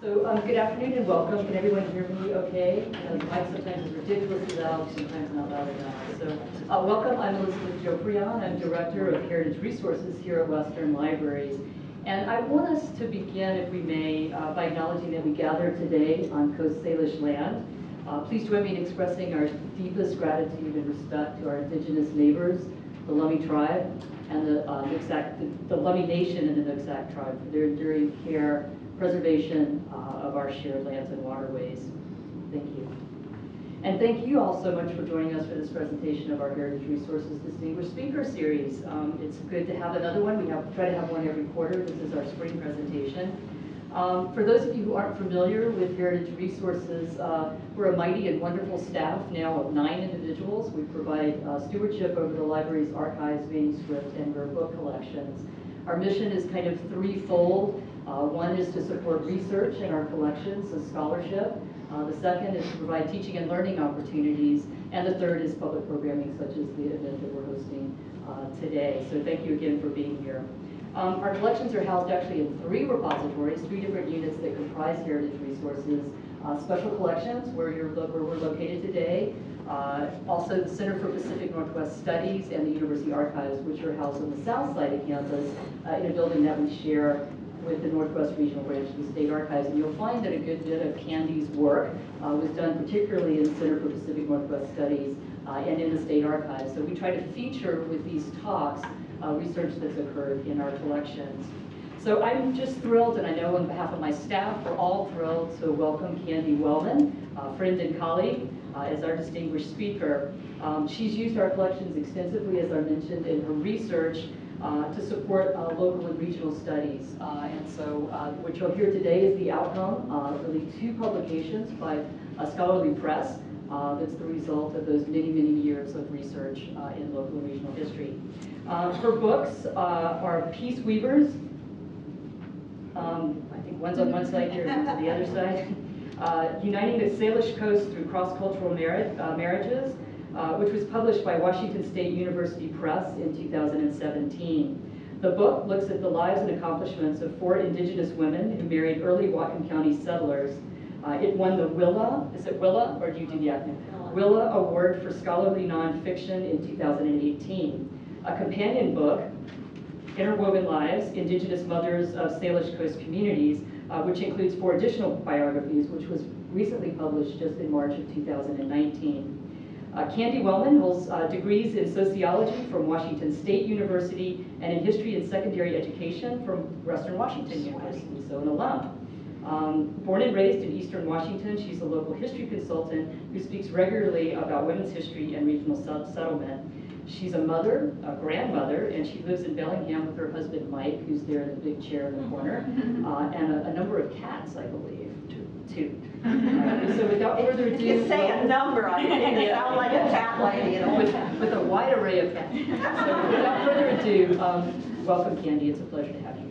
Good afternoon and welcome. Can everyone hear me okay? The mic sometimes is ridiculously loud, sometimes not loud enough. Welcome, I'm Elizabeth Joprion. I'm Director of Heritage Resources here at Western Libraries. And I want us to begin, if we may, by acknowledging that we gather today on Coast Salish land. Please join me in expressing our deepest gratitude and respect to our Indigenous neighbors, the Lummi tribe, and the Lummi Nation and the Nooksack tribe for their enduring care, preservation of our shared lands and waterways. Thank you. And thank you all so much for joining us for this presentation of our Heritage Resources Distinguished Speaker Series. It's good to have another one. We try to have one every quarter. This is our spring presentation. For those of you who aren't familiar with Heritage Resources, we're a mighty and wonderful staff now of 9 individuals. We provide stewardship over the library's archives, manuscript, and rare book collections. Our mission is kind of threefold. One is to support research in our collections and scholarship. The second is to provide teaching and learning opportunities. And the third is public programming, such as the event that we're hosting today. So thank you again for being here. Our collections are housed actually in 3 repositories, 3 different units that comprise Heritage Resources. Special collections, where we're located today. Also the Center for Pacific Northwest Studies and the University Archives, which are housed on the south side of campus in a building that we share with the Northwest Regional Branch of the State Archives. And you'll find that a good bit of Candy's work was done particularly in the Center for Pacific Northwest Studies and in the State Archives. So we try to feature with these talks research that's occurred in our collections. So I'm just thrilled, and I know on behalf of my staff, we're all thrilled to welcome Candace Wellman, friend and colleague, as our distinguished speaker. She's used our collections extensively, as I mentioned, in her research to support local and regional studies. And so what you'll hear today is the outcome of really 2 publications by a scholarly press that's the result of those many, many years of research in local and regional history. Her books are Peace Weavers. I think one's on one side here, one's on the other side. Uniting the Salish Coast Through Cross-Cultural Marriages, which was published by Washington State University Press in 2017. The book looks at the lives and accomplishments of 4 Indigenous women who married early-Whatcom County settlers. It won the Willa, is it Willa, or do you do the acronym? Willa Award for Scholarly Nonfiction in 2018. A companion book, Interwoven Lives, Indigenous Mothers of Salish Coast Communities, which includes 4 additional biographies, which was recently published just in March of 2019. Candace Wellman holds degrees in sociology from Washington State University and in history and secondary education from Western Washington University, so an alum. Born and raised in Eastern Washington, she's a local history consultant who speaks regularly about women's history and regional settlement. She's a mother, a grandmother, and she lives in Bellingham with her husband Mike, who's there in the big chair in the corner, and a number of cats, I believe, 2. So without further ado, you say a number, I think you sound like a cat lady. With a wide array of cats. So without further ado, welcome, Candy. It's a pleasure to have you here.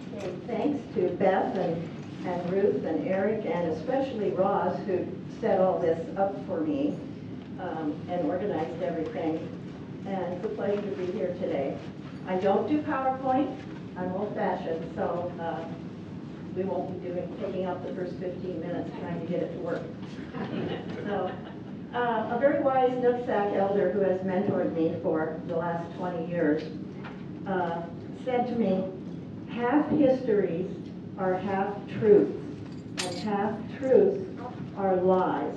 Thank you. Thanks to Beth and Ruth and Eric and especially Roz, who set all this up for me and organized everything. And it's a pleasure to be here today. I don't do PowerPoint. I'm old-fashioned, so we won't be taking up the first 15 minutes trying to get it to work. So, a very wise Nooksack elder who has mentored me for the last 20 years said to me, half histories are half truths, and half truths are lies.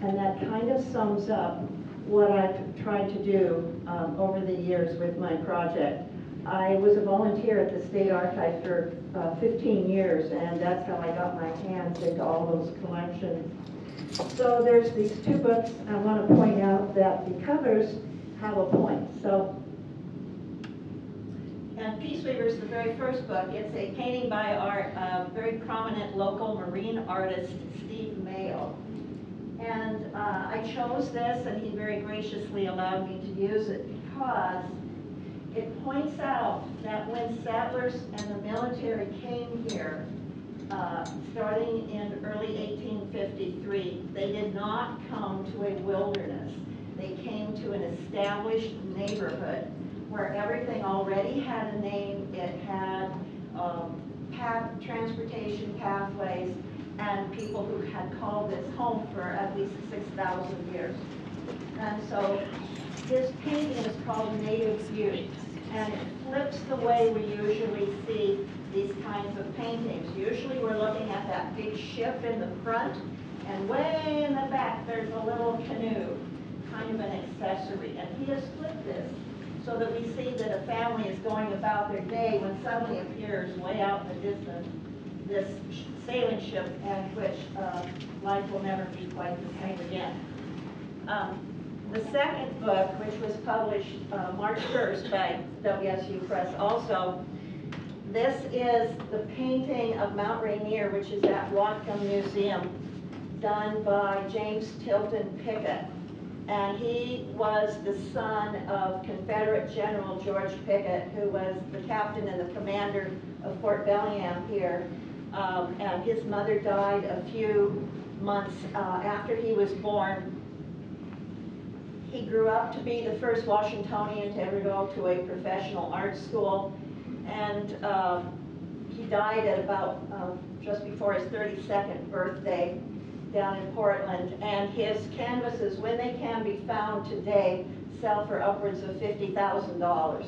And that kind of sums up what I've tried to do over the years with my project. I was a volunteer at the State Archives for 15 years, and that's how I got my hands into all those collections. So there's these 2 books. I want to point out that the covers have a point. So. And Peace Weavers, the very first book, it's a painting by our very prominent local marine artist, Steve Mayo. And I chose this, and he very graciously allowed me to use it because it points out that when settlers and the military came here, starting in early 1853. They did not come to a wilderness. They came to an established neighborhood where everything already had a name. It had transportation pathways, and people who had called this home for at least 6,000 years. And so his painting is called Native View, and it flips the way we usually see these kinds of paintings. Usually we're looking at that big ship in the front, and way in the back there's a little canoe, kind of an accessory. And he has flipped this so that we see that a family is going about their day when suddenly appears way out in the distance this sailing ship, and which life will never be quite the same again. The second book, which was published March 1st by WSU Press also, this is the painting of Mount Rainier, which is at Whatcom Museum, done by James Tilton Pickett. And he was the son of Confederate General George Pickett, who was the captain and the commander of Fort Bellingham here. And his mother died a few months after he was born. He grew up to be the first Washingtonian to ever go to a professional art school. And he died at about just before his 32nd birthday down in Portland, and his canvases, when they can be found today, sell for upwards of $50,000.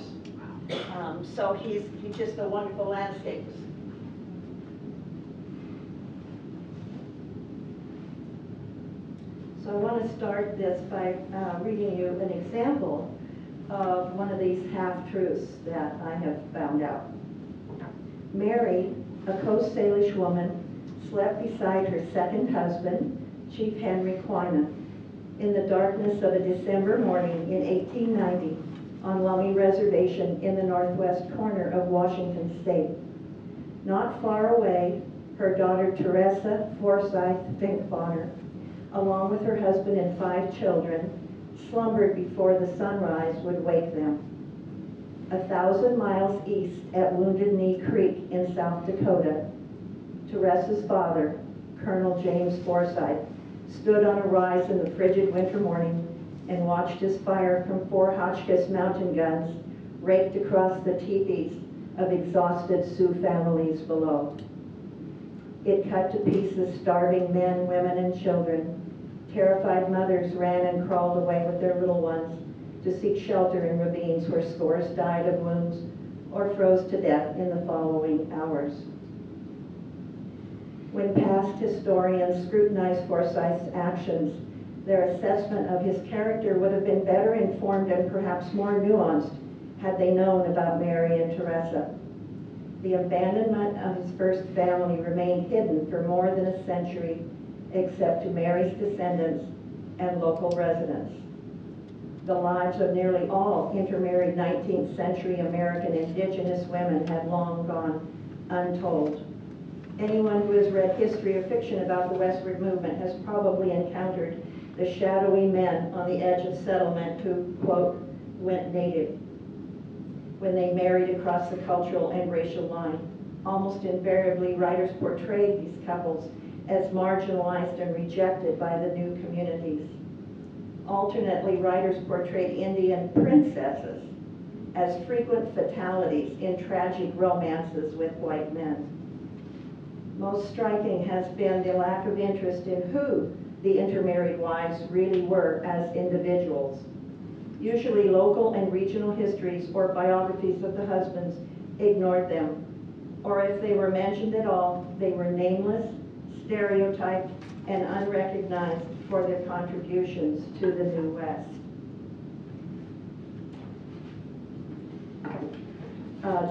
So he's just a wonderful landscapist. So I want to start this by reading you an example of one of these half-truths that I have found out. Mary, a Coast Salish woman, slept beside her second husband, Chief Henry Quina, in the darkness of a December morning in 1890 on Lummi Reservation in the northwest corner of Washington State. Not far away, her daughter Teresa Forsyth Finkbonner, along with her husband and 5 children, slumbered before the sunrise would wake them. 1,000 miles east at Wounded Knee Creek in South Dakota, Teresa's father, Colonel James Forsyth, stood on a rise in the frigid winter morning and watched as fire from 4 Hotchkiss mountain guns raked across the teepees of exhausted Sioux families below. It cut to pieces starving men, women, and children. Terrified mothers ran and crawled away with their little ones to seek shelter in ravines where scores died of wounds or froze to death in the following hours. When past historians scrutinized Forsyth's actions, their assessment of his character would have been better informed and perhaps more nuanced had they known about Mary and Teresa. The abandonment of his first family remained hidden for more than a century, except to Mary's descendants and local residents. The lives of nearly all intermarried 19th century American Indigenous women had long gone untold. Anyone who has read history or fiction about the westward movement has probably encountered the shadowy men on the edge of settlement who, quote, went native when they married across the cultural and racial line. Almost invariably, writers portrayed these couples as marginalized and rejected by the new communities. Alternately, writers portrayed Indian princesses as frequent fatalities in tragic romances with white men. Most striking has been the lack of interest in who the intermarried wives really were as individuals. Usually local and regional histories or biographies of the husbands ignored them, or if they were mentioned at all, they were nameless, stereotyped, and unrecognized for their contributions to the New West.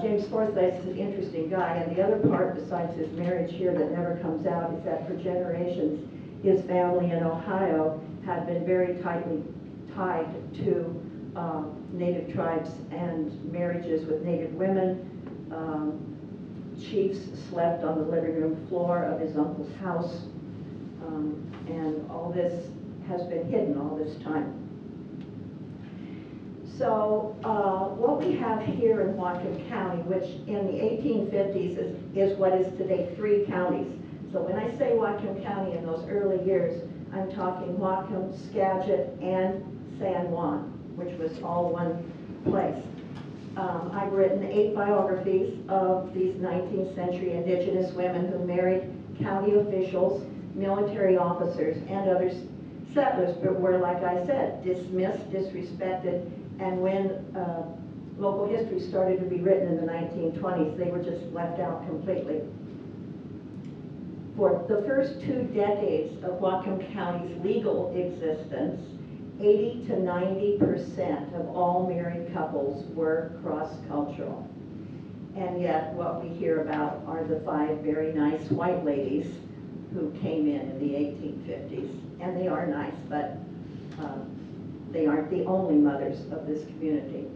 James Forsyth is an interesting guy, and the other part besides his marriage here that never comes out is that for generations his family in Ohio had been very tightly tied to Native tribes and marriages with Native women. Chiefs slept on the living room floor of his uncle's house, and all this has been hidden all this time. So what we have here in Whatcom County, which in the 1850s is what is today 3 counties. So when I say Whatcom County in those early years, I'm talking Whatcom, Skagit, and San Juan, which was all one place. I've written 8 biographies of these 19th century Indigenous women who married county officials, military officers, and other settlers, but were, like I said, dismissed, disrespected, and when local history started to be written in the 1920s, they were just left out completely. For the first 2 decades of Whatcom County's legal existence, 80 to 90% of all married couples were cross-cultural. And yet what we hear about are the 5 very nice white ladies who came in the 1850s. And they are nice, but they aren't the only mothers of this community.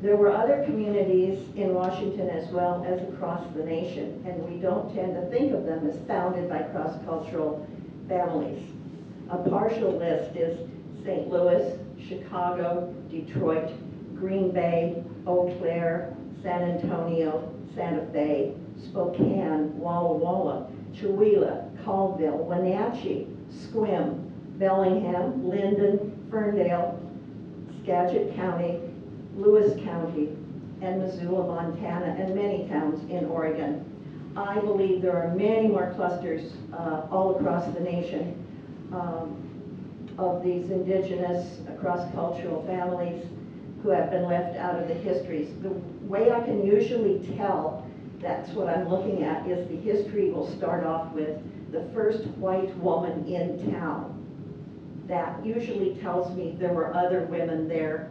There were other communities in Washington as well as across the nation, and we don't tend to think of them as founded by cross-cultural families. A partial list is St. Louis, Chicago, Detroit, Green Bay, Eau Claire, San Antonio, Santa Fe, Spokane, Walla Walla, Chewelah, Caldwell, Wenatchee, Sequim, Bellingham, Linden, Ferndale, Skagit County, Lewis County, and Missoula, Montana, and many towns in Oregon. I believe there are many more clusters all across the nation of these Indigenous cross-cultural families who have been left out of the histories. The way I can usually tell that's what I'm looking at is the history will start off with the first white woman in town. That usually tells me there were other women there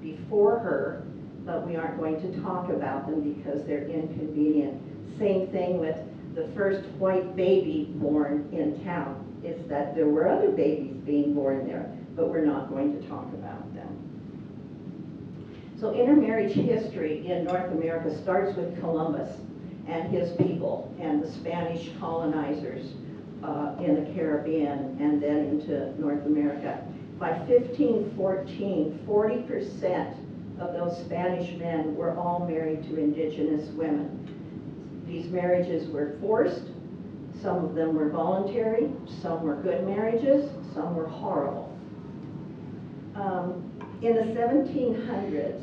before her, but we aren't going to talk about them because they're inconvenient. Same thing with the first white baby born in town, is that there were other babies being born there, but we're not going to talk about them. So intermarriage history in North America starts with Columbus and his people and the Spanish colonizers in the Caribbean and then into North America. By 1514, 40% of those Spanish men were all married to Indigenous women. These marriages were forced. Some of them were voluntary, some were good marriages, some were horrible. In the 1700s,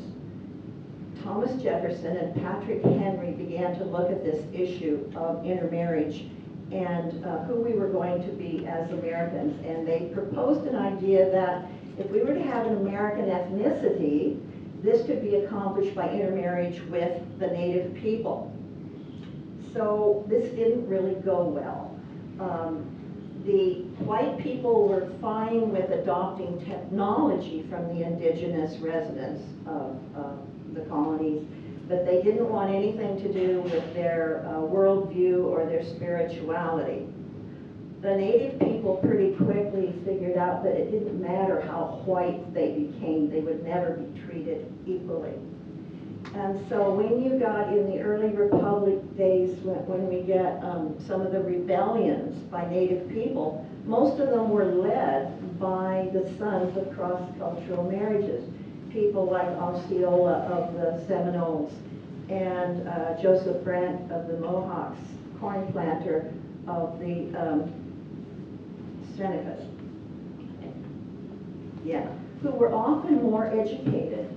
Thomas Jefferson and Patrick Henry began to look at this issue of intermarriage and who we were going to be as Americans. And they proposed an idea that if we were to have an American ethnicity, this could be accomplished by intermarriage with the native people. So this didn't really go well. The white people were fine with adopting technology from the indigenous residents of the colonies, but they didn't want anything to do with their worldview or their spirituality. The native people pretty quickly figured out that it didn't matter how white they became, they would never be treated equally. And so when you got in the early Republic days, when we get some of the rebellions by native people, most of them were led by the sons of cross-cultural marriages. People like Osceola of the Seminoles and Joseph Brant of the Mohawks, corn planter of the Senecas, yeah, who were often more educated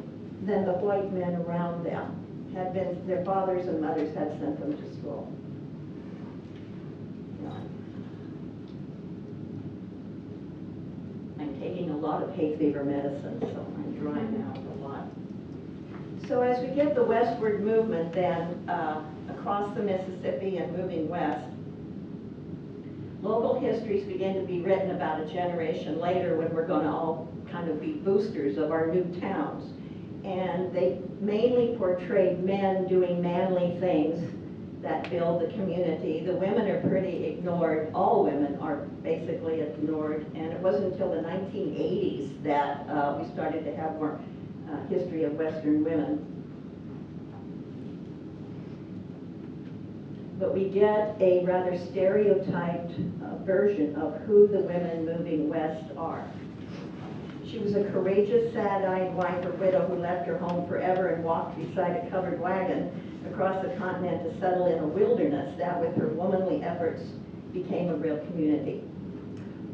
than the white men around them. Had been, their fathers and mothers had sent them to school. Yeah. I'm taking a lot of hay fever medicine, so I'm drying out a lot. So as we get the westward movement then across the Mississippi and moving west, local histories begin to be written about a generation later when we're going to all kind of be boosters of our new towns. And they mainly portrayed men doing manly things that build the community. The women are pretty ignored. All women are basically ignored. And it wasn't until the 1980s that we started to have more history of Western women. But we get a rather stereotyped version of who the women moving west are. She was a courageous, sad-eyed wife or widow who left her home forever and walked beside a covered wagon across the continent to settle in a wilderness that, with her womanly efforts, became a real community.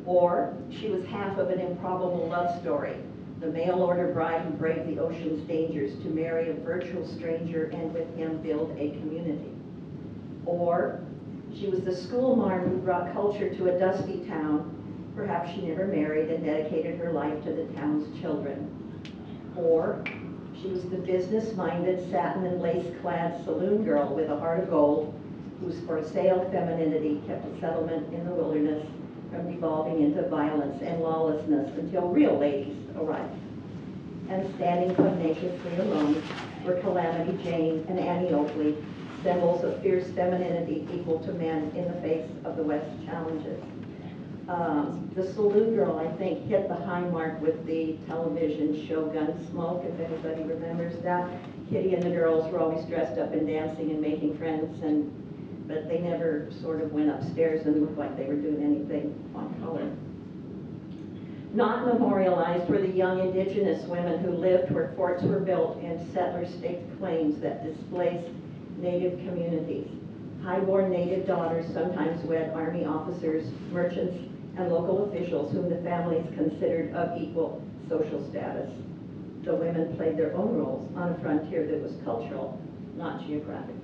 Or she was half of an improbable love story, the mail-order bride who braved the ocean's dangers to marry a virtual stranger and with him build a community. Or she was the school marm who brought culture to a dusty town. Perhaps she never married and dedicated her life to the town's children. Or she was the business-minded, satin and lace-clad saloon girl with a heart of gold, whose for sale femininity kept the settlement in the wilderness from devolving into violence and lawlessness until real ladies arrived. And standing pugnaciously alone were Calamity Jane and Annie Oakley, symbols of fierce femininity equal to men in the face of the West's challenges. The saloon girl, I think, hit the high mark with the television show Gunsmoke, if anybody remembers that. Kitty and the girls were always dressed up and dancing and making friends, but they never sort of went upstairs and looked like they were doing anything on color. Not memorialized were the young Indigenous women who lived where forts were built and settlers staked claims that displaced Native communities. High-born Native daughters sometimes wed Army officers, merchants, and local officials whom the families considered of equal social status. The women played their own roles on a frontier that was cultural, not geographic.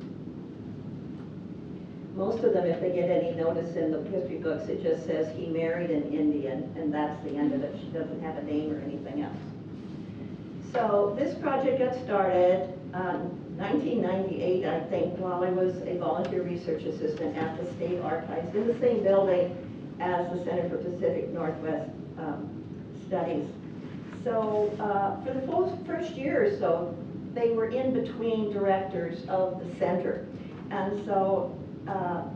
Most of them, if they get any notice in the history books, it just says he married an Indian, and that's the end of it. She doesn't have a name or anything else. So this project got started 1998, I think, while I was a volunteer research assistant at the State Archives in the same building as the Center for Pacific Northwest Studies. So for the first year or so, they were in between directors of the center. And so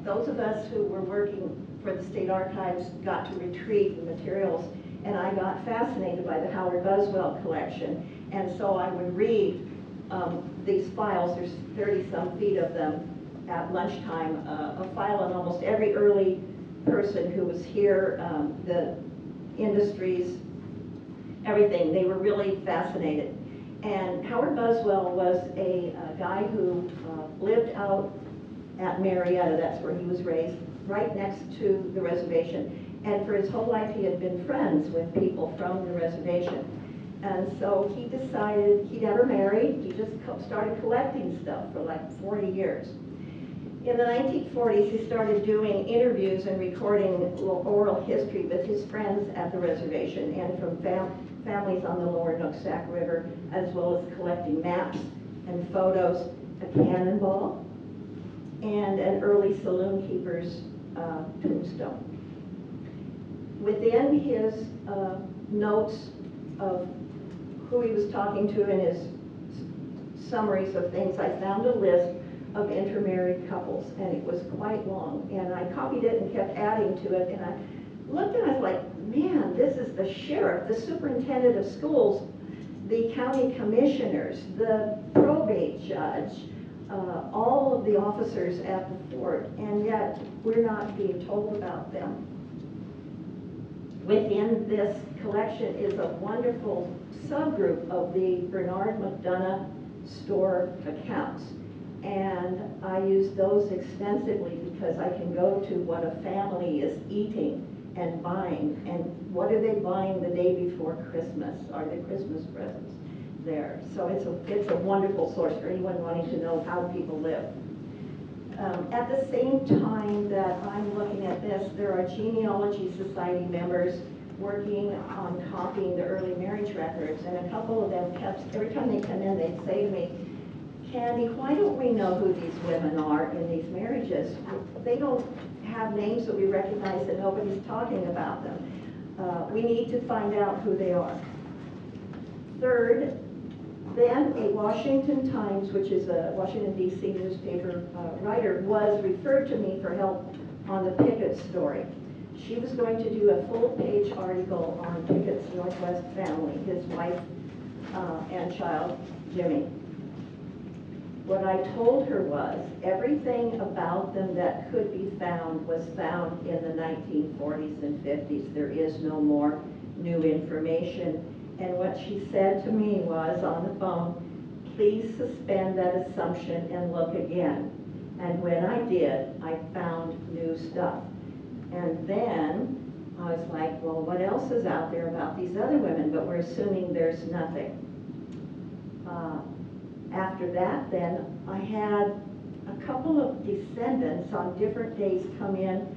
those of us who were working for the State Archives got to retrieve the materials, and I got fascinated by the Howard Buswell collection. And so I would read these files, there's 30-some feet of them at lunchtime, a file on almost every early person who was here, the industries, everything. They were really fascinated. And Howard Buswell was a guy who lived out at Marietta, that's where he was raised, right next to the reservation. And for his whole life he had been friends with people from the reservation. And so he decided, he never married, he just started collecting stuff for like 40 years. In the 1940s, he started doing interviews and recording oral history with his friends at the reservation and from families on the lower Nooksack River, as well as collecting maps and photos, a cannonball, and an early saloon keeper's tombstone. Within his notes of who he was talking to and his summaries of things, I found a list of intermarried couples, and it was quite long. And I copied it and kept adding to it, and I looked and I was like, man, this is the sheriff, the superintendent of schools, the county commissioners, the probate judge, all of the officers at the fort, and yet we're not being told about them. Within this collection is a wonderful subgroup of the Bernard McDonough store accounts. And I use those extensively because I can go to what a family is eating and buying, and what are they buying the day before Christmas? Are there Christmas presents there? So it's a wonderful source for anyone wanting to know how people live. At the same time that I'm looking at this, there are Genealogy Society members working on copying the early marriage records, and a couple of them kept, every time they come in, they'd say to me, Candy, why don't we know who these women are in these marriages? They don't have names that we recognize, and nobody's talking about them. We need to find out who they are. Third, then a Washington Times, which is a Washington, D.C. newspaper writer, was referred to me for help on the Pickett story. She was going to do a full-page article on Pickett's Northwest family, his wife and child, Jimmy. What I told her was everything about them that could be found was found in the 1940s and 50s. There is no more new information. And what she said to me was on the phone, please suspend that assumption and look again. And when I did, I found new stuff. And then I was like, well, what else is out there about these other women? But we're assuming there's nothing. After that, then, I had a couple of descendants on different days come in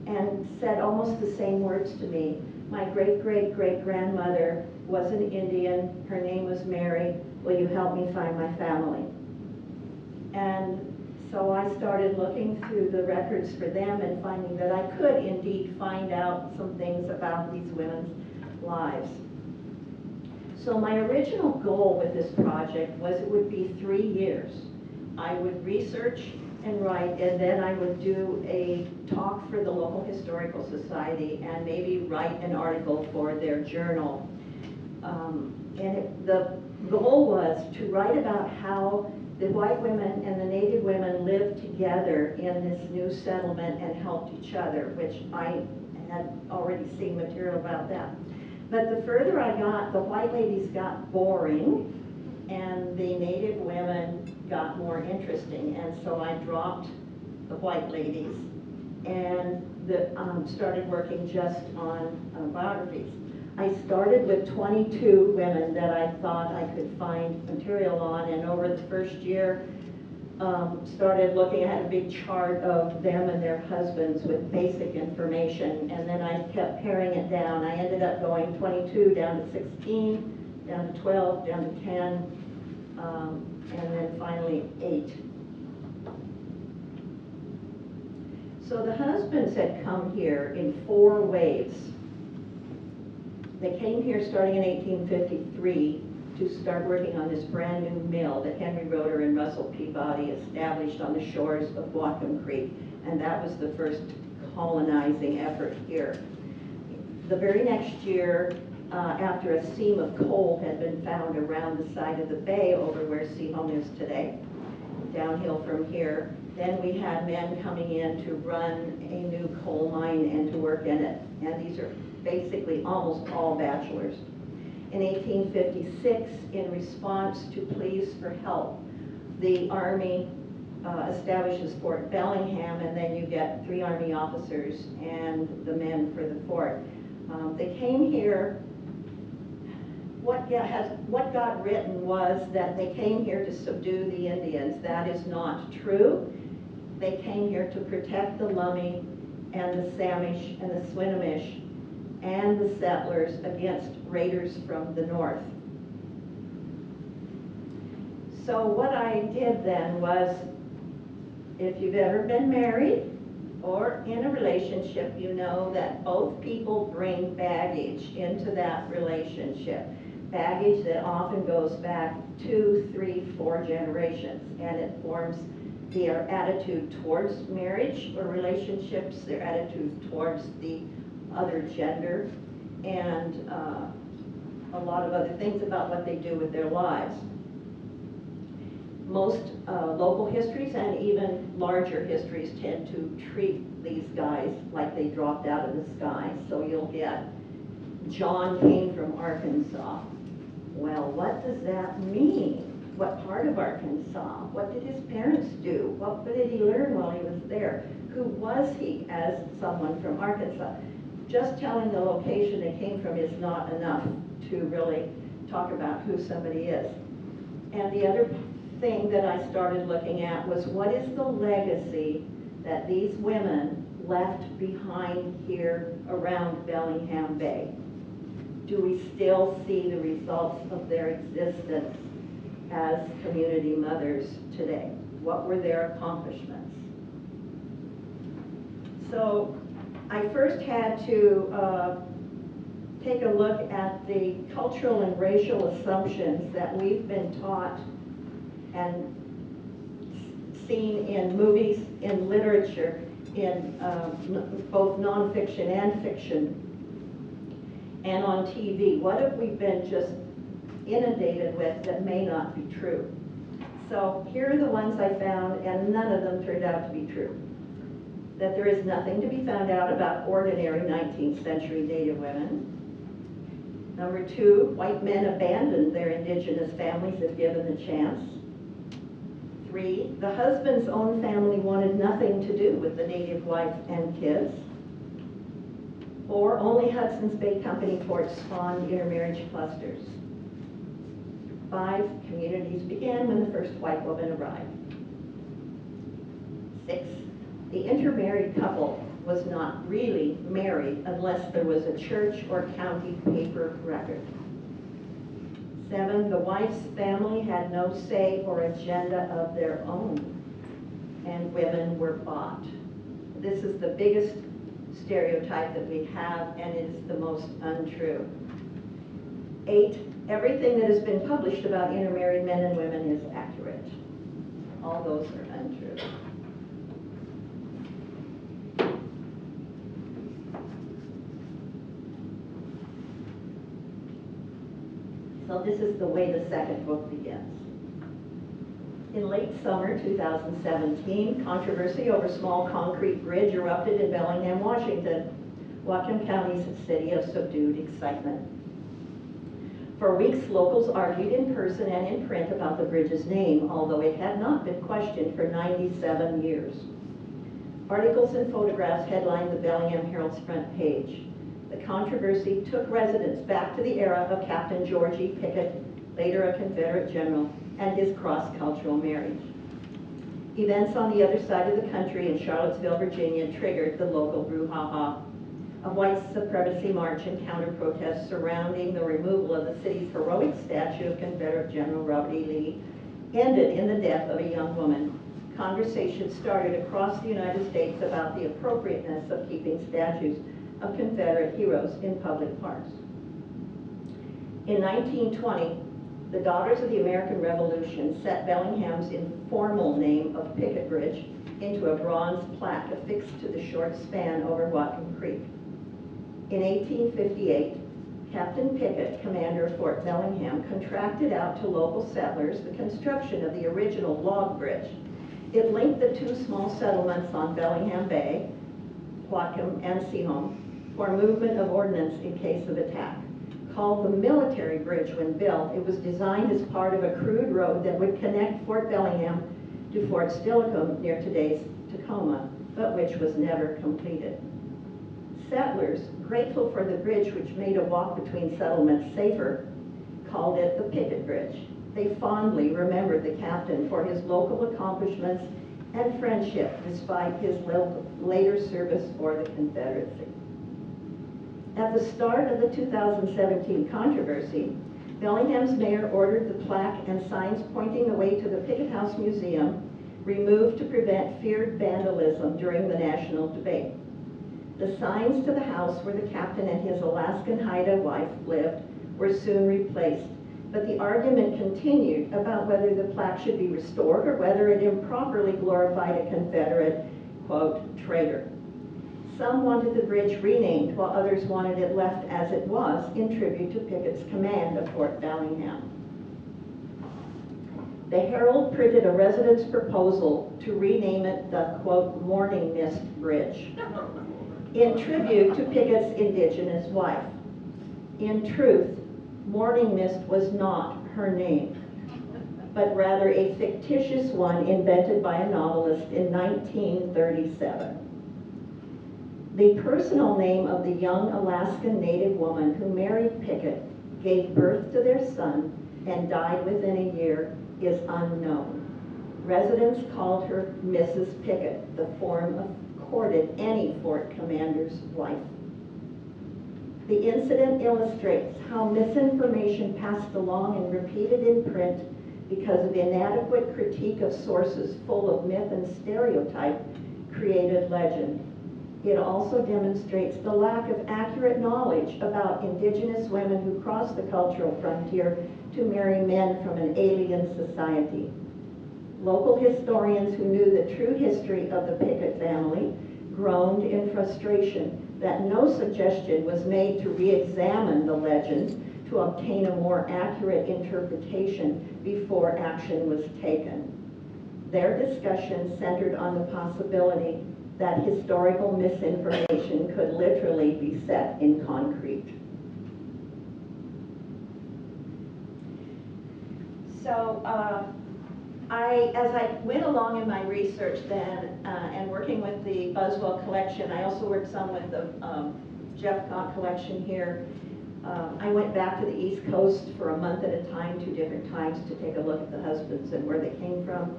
and said almost the same words to me. My great-great-great-grandmother was an Indian. Her name was Mary. Will you help me find my family? And so I started looking through the records for them and finding that I could indeed find out some things about these women's lives. So my original goal with this project was it would be 3 years. I would research and write, and then I would do a talk for the local historical society and maybe write an article for their journal. The goal was to write about how the white women and the Native women lived together in this new settlement and helped each other, which I had already seen material about that. But the further I got, the white ladies got boring and the Native women got more interesting. And so I dropped the white ladies and started working just on biographies. I started with 22 women that I thought I could find material on, and over the first year, started looking. I had a big chart of them and their husbands with basic information, and then I kept paring it down. I ended up going 22 down to 16, down to 12, down to 10, and then finally 8. So the husbands had come here in 4 waves. They came here starting in 1853 to start working on this brand new mill that Henry Roeder and Russell Peabody established on the shores of Whatcom Creek, and that was the first colonizing effort here. The very next year, after a seam of coal had been found around the side of the bay over where Seahome is today, downhill from here, then we had men coming in to run a new coal mine and to work in it, and these are basically almost all bachelors. In 1856, in response to pleas for help, the Army establishes Fort Bellingham, and then you get 3 Army officers and the men for the fort. They came here. What got written was that they came here to subdue the Indians. That is not true. They came here to protect the Lummi and the Samish and the Swinomish and the settlers against raiders from the north. So what I did then was, if you've ever been married or in a relationship, you know that both people bring baggage into that relationship. Baggage that often goes back 2, 3, 4 generations, and it forms their attitude towards marriage or relationships, their attitude towards the other gender, and a lot of other things about what they do with their lives. Most local histories and even larger histories tend to treat these guys like they dropped out of the sky. So you'll get, John came from Arkansas. Well, what does that mean? What part of Arkansas? What did his parents do? What did he learn while he was there? Who was he as someone from Arkansas? Just telling the location they came from is not enough to really talk about who somebody is. And the other thing that I started looking at was, what is the legacy that these women left behind here around Bellingham Bay? Do we still see the results of their existence as community mothers today? What were their accomplishments? So I first had to take a look at the cultural and racial assumptions that we've been taught and seen in movies, in literature, in both nonfiction and fiction, and on TV. What have we been just inundated with that may not be true? So here are the ones I found, and none of them turned out to be true. That there is nothing to be found out about ordinary 19th century Native women. Number 2, white men abandoned their indigenous families if given the chance. 3, the husband's own family wanted nothing to do with the native wife and kids. 4, only Hudson's Bay Company forts spawned intermarriage clusters. 5, communities began when the first white woman arrived. 6, the intermarried couple was not really married unless there was a church or county paper record. 7, the wife's family had no say or agenda of their own, and women were bought. This is the biggest stereotype that we have, and it is the most untrue. 8, everything that has been published about intermarried men and women is accurate. All those are untrue. So this is the way the second book begins. In late summer 2017, controversy over small concrete bridge erupted in Bellingham, Washington, Whatcom County's city of subdued excitement. For weeks, locals argued in person and in print about the bridge's name, although it had not been questioned for 97 years. Articles and photographs headlined the Bellingham Herald's front page. The controversy took residents back to the era of Captain George E. Pickett, later a Confederate general, and his cross-cultural marriage. Events on the other side of the country in Charlottesville, Virginia triggered the local brouhaha. A white supremacy march and counter-protests surrounding the removal of the city's heroic statue of Confederate General Robert E. Lee ended in the death of a young woman. Conversations started across the United States about the appropriateness of keeping statues of Confederate heroes in public parks. In 1920, the Daughters of the American Revolution set Bellingham's informal name of Pickett Bridge into a bronze plaque affixed to the short span over Whatcom Creek. In 1858, Captain Pickett, commander of Fort Bellingham, contracted out to local settlers the construction of the original log bridge. It linked the two small settlements on Bellingham Bay, Whatcom and Seaholm, for movement of ordnance in case of attack. Called the military bridge when built, it was designed as part of a crude road that would connect Fort Bellingham to Fort Steilacoom near today's Tacoma, but which was never completed. Settlers, grateful for the bridge which made a walk between settlements safer, called it the Pickett Bridge. They fondly remembered the captain for his local accomplishments and friendship despite his later service for the Confederacy. At the start of the 2017 controversy, Bellingham's mayor ordered the plaque and signs pointing the way to the Pickett House Museum removed to prevent feared vandalism during the national debate. The signs to the house where the captain and his Alaskan Haida wife lived were soon replaced, but the argument continued about whether the plaque should be restored or whether it improperly glorified a Confederate, quote, traitor. Some wanted the bridge renamed, while others wanted it left as it was in tribute to Pickett's command of Fort Bellingham. The Herald printed a resident's proposal to rename it the, quote, Morning Mist Bridge, in tribute to Pickett's indigenous wife. In truth, Morning Mist was not her name, but rather a fictitious one invented by a novelist in 1937. The personal name of the young Alaskan Native woman who married Pickett, gave birth to their son, and died within a year is unknown. Residents called her Mrs. Pickett, the form accorded any fort commander's wife. The incident illustrates how misinformation passed along and repeated in print because of inadequate critique of sources full of myth and stereotype created legend. It also demonstrates the lack of accurate knowledge about Indigenous women who crossed the cultural frontier to marry men from an alien society. Local historians who knew the true history of the Pickett family groaned in frustration that no suggestion was made to re-examine the legend to obtain a more accurate interpretation before action was taken. Their discussion centered on the possibility that historical misinformation could literally be set in concrete. So as I went along in my research then, and working with the Buswell collection, I also worked some with the Jeff Gott collection here. I went back to the East Coast for a month at a time, 2 different times, to take a look at the husbands and where they came from.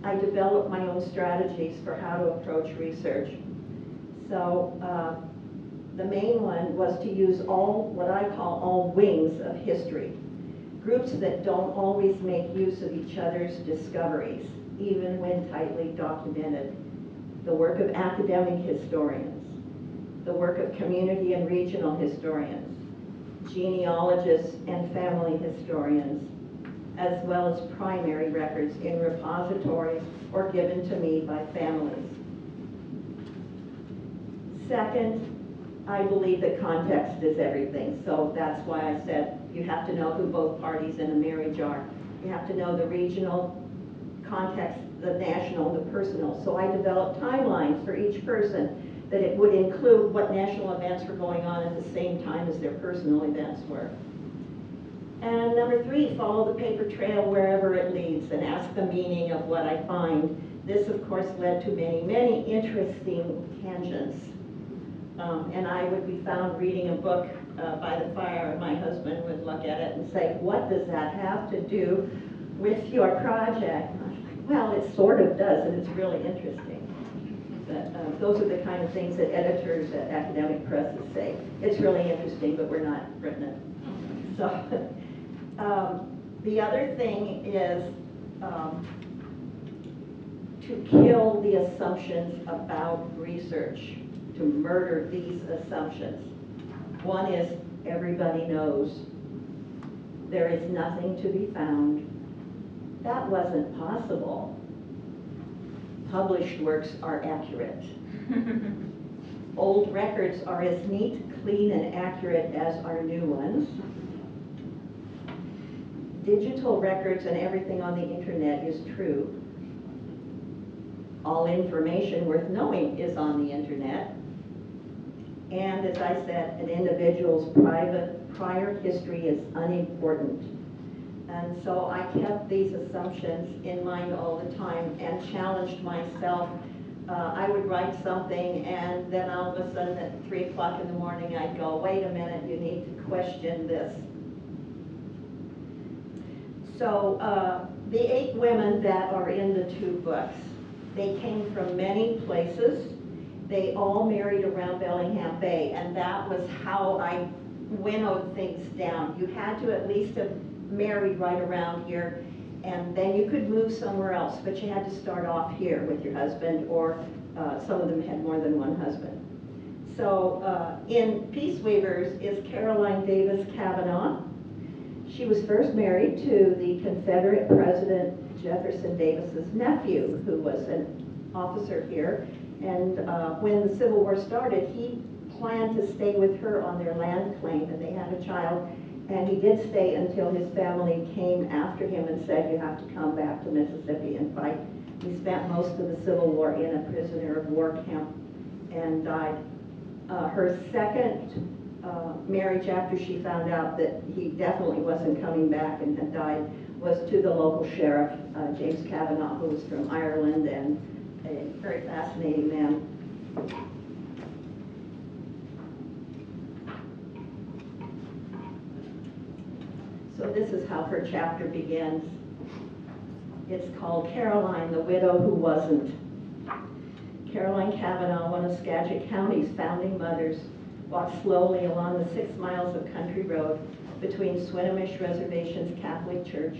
I developed my own strategies for how to approach research. So the main one was to use what I call all wings of history. Groups that don't always make use of each other's discoveries, even when tightly documented. The work of academic historians, the work of community and regional historians, genealogists and family historians, as well as primary records in repositories or given to me by families. Second, I believe that context is everything, so that's why I said you have to know who both parties in a marriage are. You have to know the regional context, the national, the personal. So I developed timelines for each person that it would include what national events were going on at the same time as their personal events were. And number 3, follow the paper trail wherever it leads and ask the meaning of what I find. This, of course, led to many, many interesting tangents. And I would be found reading a book by the fire, and my husband would look at it and say, "What does that have to do with your project?" And I was like, "Well, it sort of does, and it's really interesting." But those are the kind of things that editors at academic presses say. It's really interesting, but we're not written it. So the other thing is to kill the assumptions about research, to murder these assumptions. One is everybody knows. There is nothing to be found. That wasn't possible. Published works are accurate. Old records are as neat, clean, and accurate as our new ones. Digital records and everything on the internet is true. All information worth knowing is on the internet. And as I said, an individual's prior history is unimportant. And so I kept these assumptions in mind all the time and challenged myself. I would write something, and then all of a sudden at 3 o'clock in the morning I'd go, "Wait a minute, you need to question this." So the 8 women that are in the 2 books, they came from many places. They all married around Bellingham Bay, and that was how I winnowed things down. You had to at least have married right around here, and then you could move somewhere else, but you had to start off here with your husband, or some of them had more than one husband. So in Peace Weavers is Caroline Davis Kavanaugh. She was first married to the Confederate President Jefferson Davis's nephew, who was an officer here. And when the Civil War started, he planned to stay with her on their land claim, and they had a child. And he did stay until his family came after him and said, "You have to come back to Mississippi and fight." He spent most of the Civil War in a prisoner of war camp and died. Her second marriage, after she found out that he definitely wasn't coming back and had died, was to the local sheriff, James Kavanaugh, who was from Ireland and a very fascinating man. So this is how her chapter begins. It's called Caroline, the Widow Who Wasn't. Caroline Kavanaugh, one of Skagit County's founding mothers, walked slowly along the 6 miles of country road between Swinomish Reservation's Catholic Church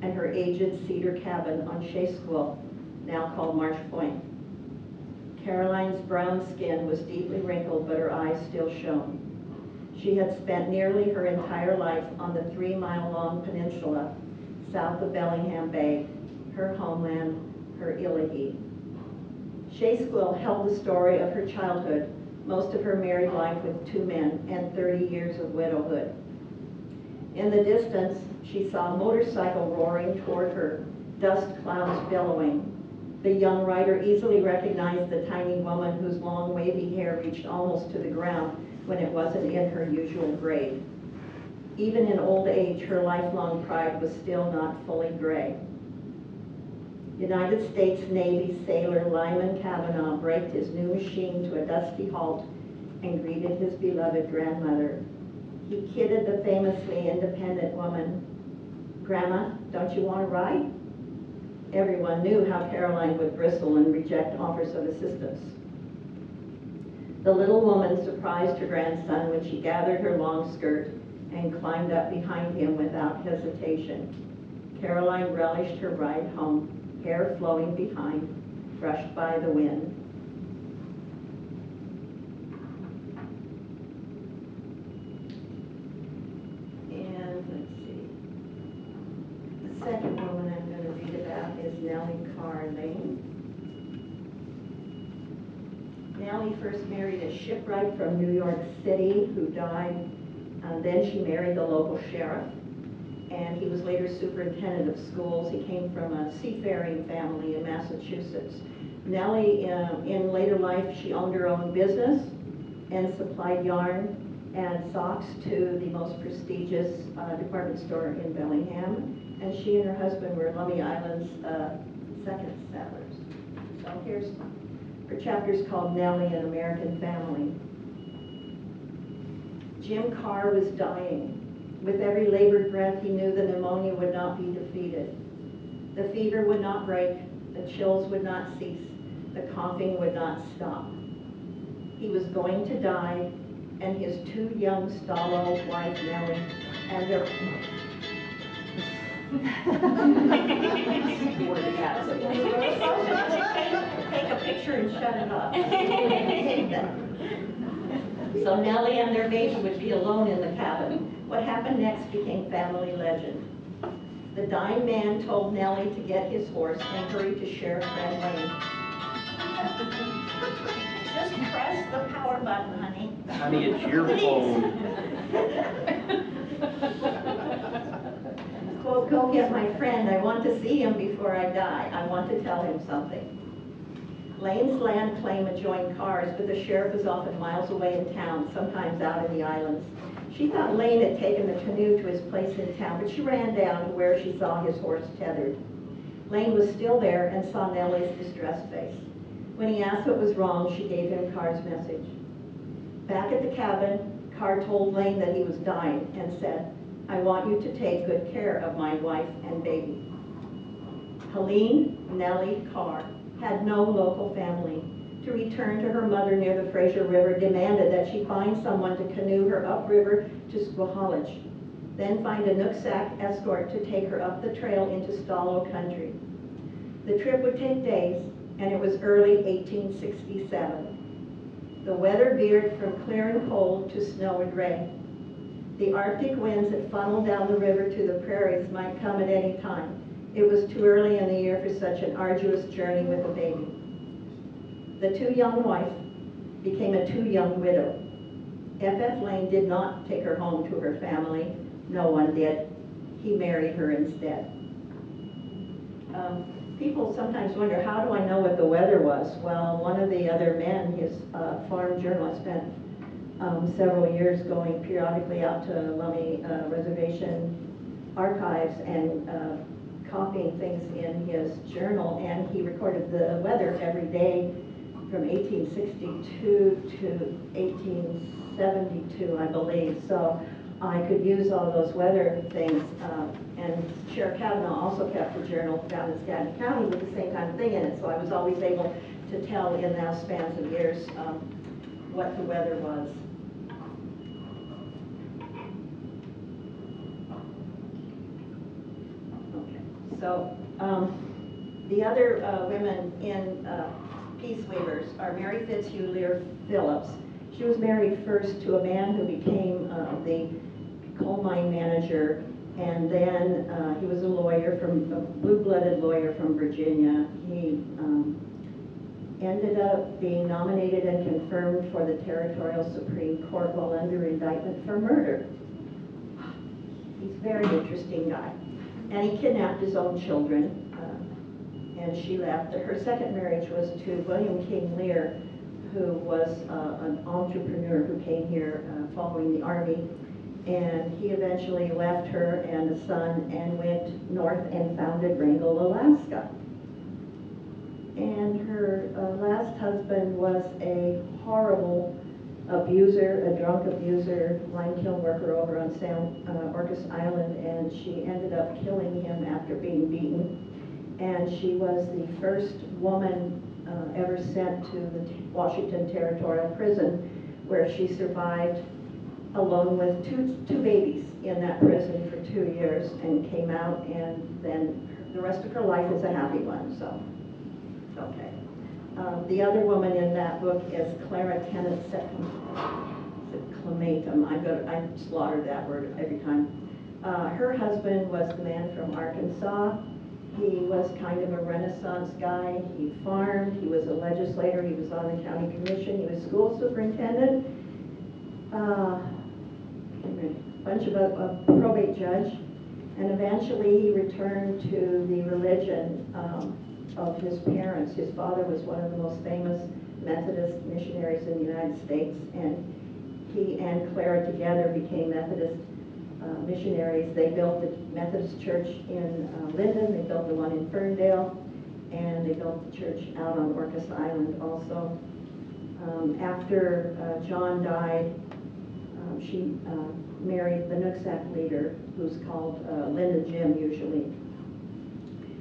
and her aged cedar cabin on Shea School, now called Marsh Point. Caroline's brown skin was deeply wrinkled, but her eyes still shone. She had spent nearly her entire life on the 3-mile-long peninsula south of Bellingham Bay, her homeland, her Illihi. Shea School held the story of her childhood, most of her married life with 2 men, and 30 years of widowhood. In the distance, she saw a motorcycle roaring toward her, dust clouds billowing. The young writer easily recognized the tiny woman whose long wavy hair reached almost to the ground when it wasn't in her usual braid. Even in old age, her lifelong pride was still not fully gray. United States Navy sailor Lyman Kavanaugh braked his new machine to a dusty halt and greeted his beloved grandmother. He kidded the famously independent woman, "Grandma, don't you want to ride?" Everyone knew how Caroline would bristle and reject offers of assistance. The little woman surprised her grandson when she gathered her long skirt and climbed up behind him without hesitation. Caroline relished her ride home, hair flowing behind, brushed by the wind. And let's see. The second woman I'm going to read about is Nellie Carr Lane. Nellie first married a shipwright from New York City who died. Then she married the local sheriff, and he was later superintendent of schools. He came from a seafaring family in Massachusetts. Nellie, in later life, she owned her own business and supplied yarn and socks to the most prestigious department store in Bellingham. And she and her husband were Lummi Island's second settlers. So here's her chapter's called Nellie, an American Family. Jim Carr was dying. With every labored breath, he knew the pneumonia would not be defeated. The fever would not break, the chills would not cease, the coughing would not stop. He was going to die, and his two young stallo wife, Nellie, and their... Take a picture and shut it off. So Nellie and their baby would be alone in the cabin. What happened next became family legend. The dying man told Nellie to get his horse and hurry to Sheriff Fred Lane. Just press the power button, honey. Honey, it's your phone. Quote, "Go get my friend. I want to see him before I die. I want to tell him something." Lane's land claim adjoined Carr's, but the sheriff was often miles away in town, sometimes out in the islands. She thought Lane had taken the canoe to his place in town, but she ran down to where she saw his horse tethered. Lane was still there and saw Nellie's distressed face. When he asked what was wrong, she gave him Carr's message. Back at the cabin, Carr told Lane that he was dying and said, "I want you to take good care of my wife and baby." Helene Nellie Carr had no local family. To return to her mother near the Fraser River demanded that she find someone to canoe her upriver to Squamish, then find a Nooksack escort to take her up the trail into Stallo country. The trip would take days, and it was early 1867. The weather veered from clear and cold to snow and rain. The Arctic winds that funneled down the river to the prairies might come at any time. It was too early in the year for such an arduous journey with a baby. The too young wife became a too young widow. F.F. Lane did not take her home to her family. No one did. He married her instead. People sometimes wonder, how do I know what the weather was? Well, one of the other men, his farm journalist, spent several years going periodically out to Lummi Reservation archives and copying things in his journal, and he recorded the weather every day from 1862 to 1872, I believe. So I could use all those weather things, and Sheriff Kavanaugh also kept a journal down in Skagit County with the same kind of thing in it, so I was always able to tell in those spans of years what the weather was. Okay, so the other women in Peace Weavers are Mary Fitzhugh Lear Phillips. She was married first to a man who became the coal mine manager, and then he was a lawyer, from a blue-blooded lawyer from Virginia. He ended up being nominated and confirmed for the Territorial Supreme Court while under indictment for murder. He's a very interesting guy. And he kidnapped his own children, and she left. Her second marriage was to William King Lear, who was an entrepreneur who came here following the army. And he eventually left her and a son and went north and founded Wrangell, Alaska. And her last husband was a horrible abuser, a drunk abuser, limekiln worker over on Orcas Island, and she ended up killing him after being beaten. And she was the first woman ever sent to the Washington Territorial Prison, where she survived alone with two babies in that prison for 2 years and came out, and then the rest of her life is a happy one, so it's okay. The other woman in that book is Clara Tennant Seclamatum. I slaughter that word every time. Her husband was the man from Arkansas. He was kind of a Renaissance guy. He farmed, he was a legislator, he was on the county commission, he was school superintendent, a probate judge, and eventually he returned to the religion of his parents. His father was one of the most famous Methodist missionaries in the United States, and he and Clara together became Methodist missionaries. They built the Methodist church in Linden, they built the one in Ferndale, and they built the church out on Orcas Island also. After John died, she married the Nooksack leader, who's called Linda Jim usually.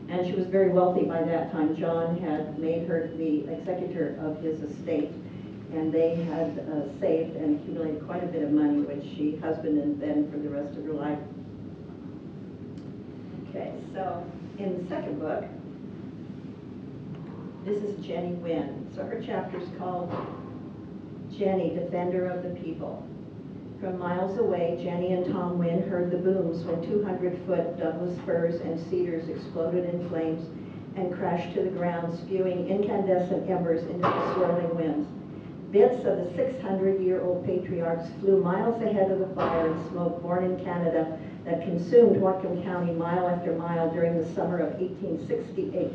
And she was very wealthy by that time. John had made her the executor of his estate, and they had saved and accumulated quite a bit of money, which she husbanded then for the rest of her life. Okay, so in the second book, this is Jenny Wynn. So her chapter is called Jenny, Defender of the People. From miles away, Jenny and Tom Wynn heard the booms when 200-foot Douglas firs and cedars exploded in flames and crashed to the ground, spewing incandescent embers into the swirling winds. Bits of the 600-year-old patriarchs flew miles ahead of the fire and smoke born in Canada that consumed Whatcom County mile after mile during the summer of 1868.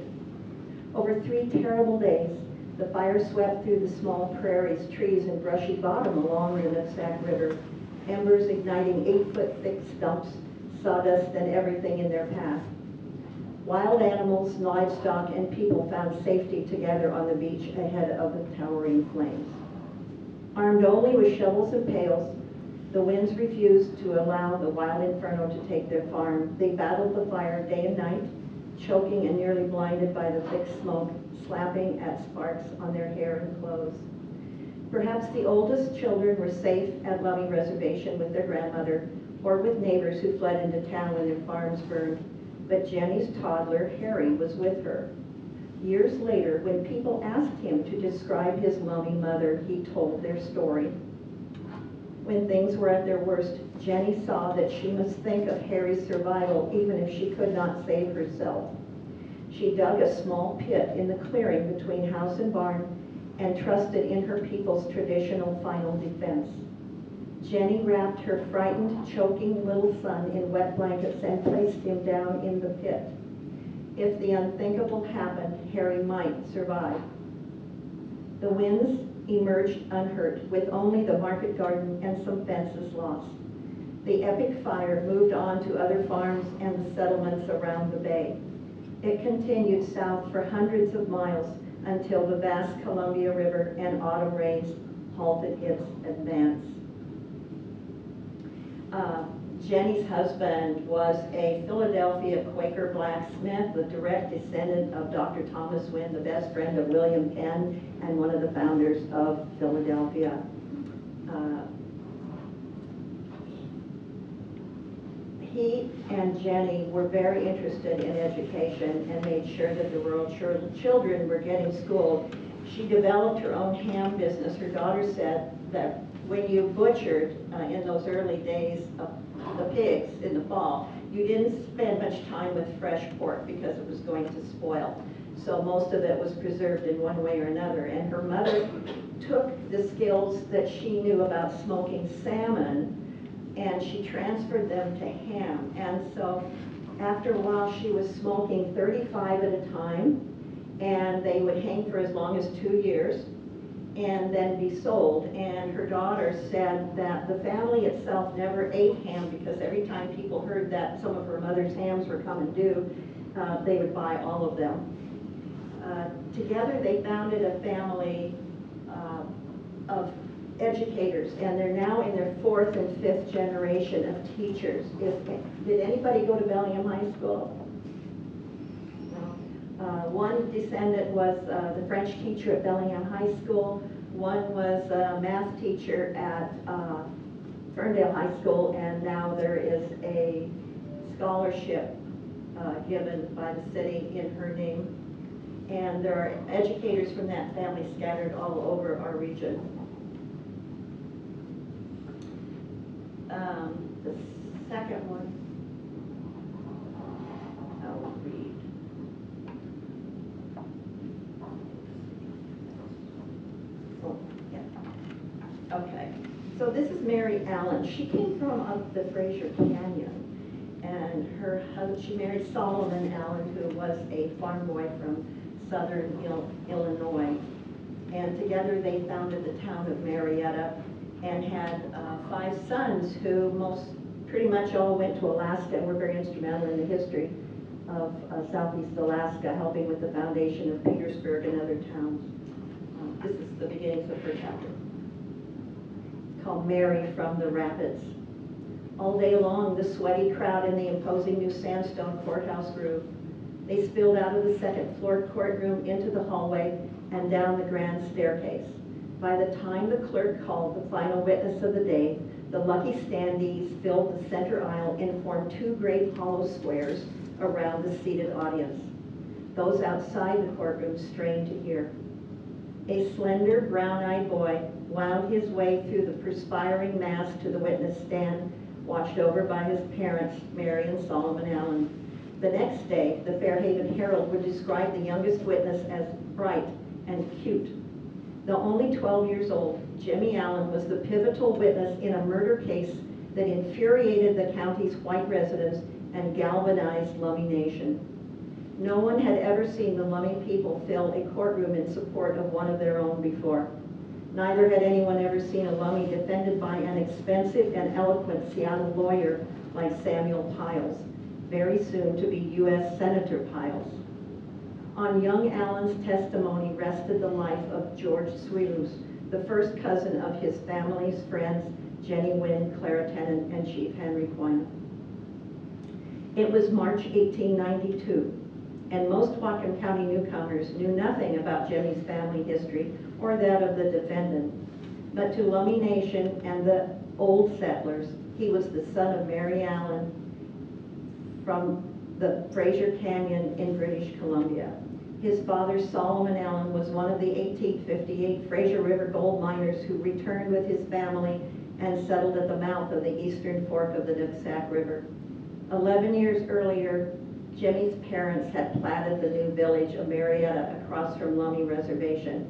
Over 3 terrible days, the fire swept through the small prairies, trees, and brushy bottom along the Nooksack River, embers igniting 8-foot thick stumps, sawdust, and everything in their path. Wild animals, livestock, and people found safety together on the beach ahead of the towering flames. Armed only with shovels and pails, the winds refused to allow the wild inferno to take their farm. They battled the fire day and night, choking and nearly blinded by the thick smoke, slapping at sparks on their hair and clothes. Perhaps the oldest children were safe at Lummi Reservation with their grandmother or with neighbors who fled into town when their farms burned, but Jenny's toddler, Harry, was with her. Years later, when people asked him to describe his Lummi mother, he told their story. When things were at their worst, Jenny saw that she must think of Harry's survival even if she could not save herself. She dug a small pit in the clearing between house and barn and trusted in her people's traditional final defense. Jenny wrapped her frightened, choking little son in wet blankets and placed him down in the pit. If the unthinkable happened, Harry might survive. The winds emerged unhurt, with only the market garden and some fences lost. The epic fire moved on to other farms and the settlements around the bay. It continued south for hundreds of miles until the vast Columbia River and autumn rains halted its advance. Jenny's husband was a Philadelphia Quaker blacksmith, the direct descendant of Dr. Thomas Wynn, the best friend of William Penn, and one of the founders of Philadelphia. He and Jenny were very interested in education and made sure that the rural children were getting schooled. She developed her own ham business. Her daughter said that when you butchered in those early days the pigs in the fall, you didn't spend much time with fresh pork because it was going to spoil. So most of it was preserved in one way or another. And her mother took the skills that she knew about smoking salmon and she transferred them to ham. And so after a while she was smoking 35 at a time, and they would hang for as long as 2 years. and then be sold. And her daughter said that the family itself never ate ham because every time people heard that some of her mother's hams were coming due, they would buy all of them. Together they founded a family of educators, and they're now in their 4th and 5th generation of teachers. Did anybody go to Bellingham High School? No. One descendant was the French teacher at Bellingham High School. One was a math teacher at Ferndale High School, and now there is a scholarship given by the city in her name. And there are educators from that family scattered all over our region. The second one, I'll read. Oh, yeah. Okay. So this is Mary Allen. She came from up the Fraser Canyon, and she married Solomon Allen, who was a farm boy from southern Illinois. And together they founded the town of Marietta and had 5 sons who pretty much all went to Alaska and were very instrumental in the history of Southeast Alaska, helping with the foundation of Petersburg and other towns. This is the beginnings of her chapter, called Mary from the Rapids. All day long, the sweaty crowd in the imposing new sandstone courthouse grew. They spilled out of the 2nd floor courtroom into the hallway and down the grand staircase. By the time the clerk called the final witness of the day, the lucky standees filled the center aisle and formed 2 great hollow squares around the seated audience. Those outside the courtroom strained to hear. A slender, brown-eyed boy wound his way through the perspiring mass to the witness stand, watched over by his parents, Mary and Solomon Allen. The next day, the Fairhaven Herald would describe the youngest witness as bright and cute. Though only 12 years old, Jimmy Allen was the pivotal witness in a murder case that infuriated the county's white residents and galvanized Lummi Nation. No one had ever seen the Lummi people fill a courtroom in support of one of their own before. Neither had anyone ever seen a Lummi defended by an expensive and eloquent Seattle lawyer like Samuel Piles, very soon to be U.S. Senator Piles. On young Allen's testimony rested the life of George Swilus, the first cousin of his family's friends, Jenny Wynn, Clara Tennant, and Chief Henry Quine. It was March 1892, and most Whatcom County newcomers knew nothing about Jimmy's family history or that of the defendant. But to Lummi Nation and the old settlers, he was the son of Mary Allen from the Fraser Canyon in British Columbia. His father, Solomon Allen, was one of the 1858 Fraser River gold miners who returned with his family and settled at the mouth of the eastern fork of the Nooksack River. 11 years earlier, Jimmy's parents had platted the new village of Marietta across from Lummi Reservation.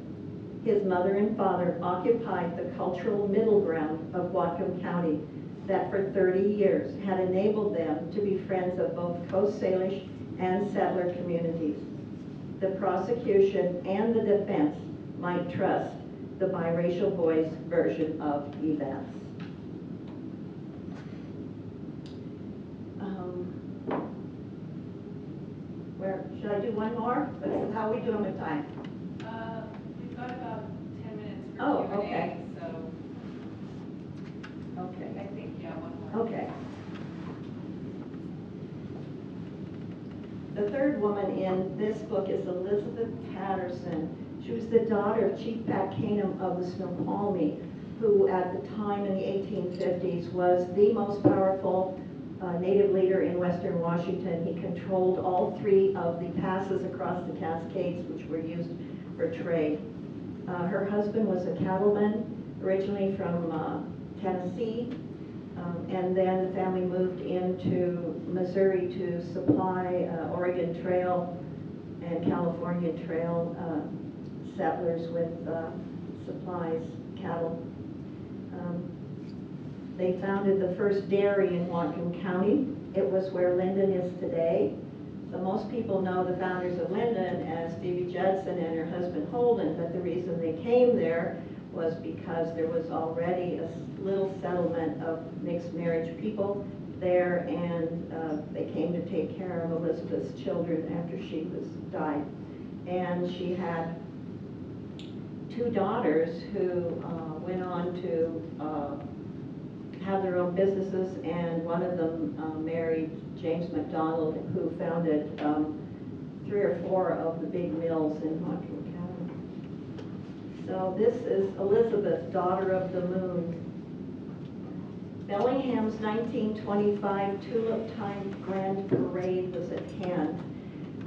His mother and father occupied the cultural middle ground of Whatcom County that for 30 years had enabled them to be friends of both Coast Salish and settler communities. The prosecution and the defense might trust the biracial boys' version of events. Should I do one more? How are we doing with time? We've got about 10 minutes for Oh, Q&A, okay. so Okay. I think, yeah, one more. Okay. The third woman in this book is Elizabeth Patterson. She was the daughter of Chief Pat Canham of the Snoqualmie, who at the time in the 1850s was the most powerful Native leader in Western Washington. He controlled all 3 of the passes across the Cascades, which were used for trade. Her husband was a cattleman, originally from Tennessee, and then the family moved into Missouri to supply Oregon Trail and California Trail settlers with supplies, cattle. They founded the first dairy in Whatcom County. It was where Linden is today. So most people know the founders of Linden as Phoebe Judson and her husband Holden, but the reason they came there was because there was already a little settlement of mixed marriage people there, and they came to take care of Elizabeth's children after she died. And she had two daughters who went on to have their own businesses, and one of them married James McDonald, who founded 3 or 4 of the big mills in Whatcom County. So this is Elizabeth, daughter of the moon. Bellingham's 1925 Tulip Time Grand Parade was at hand.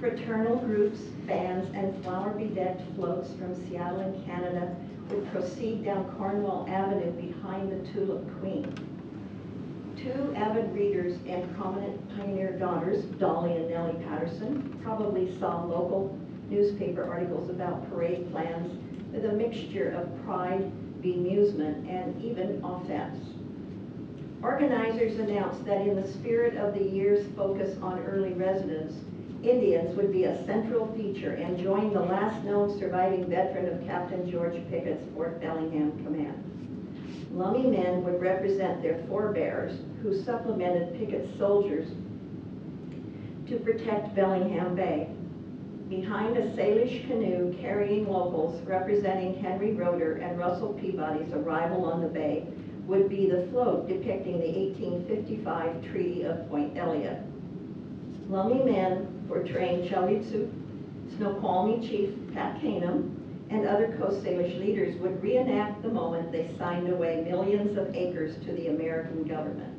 Fraternal groups, bands, and flower-bedecked floats from Seattle and Canada would proceed down Cornwall Avenue behind the Tulip Queen. 2 avid readers and prominent pioneer daughters, Dolly and Nellie Patterson, probably saw local newspaper articles about parade plans with a mixture of pride, bemusement, and even offense. Organizers announced that in the spirit of the year's focus on early residents, Indians would be a central feature and join the last known surviving veteran of Captain George Pickett's Fort Bellingham command. Lummi men would represent their forebears, who supplemented Pickett's soldiers to protect Bellingham Bay. Behind a Salish canoe carrying locals representing Henry Roeder and Russell Peabody's arrival on the bay would be the float depicting the 1855 Treaty of Point Elliott. Lummi men portraying Chalitsu, Snoqualmie Chief Pat Canham, and other Coast Salish leaders would reenact the moment they signed away millions of acres to the American government.